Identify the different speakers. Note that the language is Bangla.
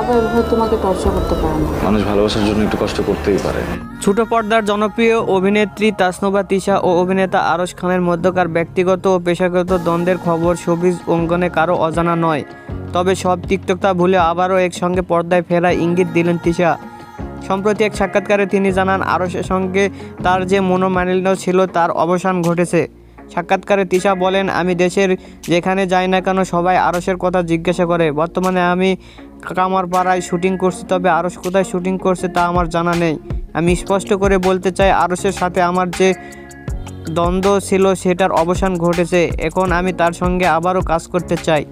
Speaker 1: বাবা এভাবে তোমাকে টর্চার করতে পারে না।
Speaker 2: মানুষ ভালোবাসার জন্য একটু কষ্ট করতেই পারে।
Speaker 3: ছোট পর্দার জনপ্রিয় অভিনেত্রী তাসনুভা তিশা ও অভিনেতা আরশ খানের মধ্যকার ব্যক্তিগত ও পেশাগত দ্বন্দ্বের খবর শোবিজ অঙ্গনে কারো অজানা নয়। তবে সব তিক্ততা ভুলে আবারও একসঙ্গে পর্দায় ফেরার ইঙ্গিত দিলেন তিশা। সম্প্রতি এক সাক্ষাৎকারে তিনি জানান, আরশের সঙ্গে তার যে মনোমালিন্য ছিল তার অবসান ঘটেছে। সাক্ষাৎকারে তিশা বলেন, আমি দেশের যেখানে যাই না কেন সবাই আরশের কথা জিজ্ঞাসা করে। বর্তমানে আমি কামারপাড়ায় শুটিং করছি, তবে আরশ কোথায় শুটিং করছে তা আমার জানা নেই। আমি স্পষ্ট করে বলতে চাই, আরশের সাথে আমার যে দ্বন্দ্ব ছিল সেটার অবসান ঘটেছে। এখন আমি তার সঙ্গে আবারও কাজ করতে চাই।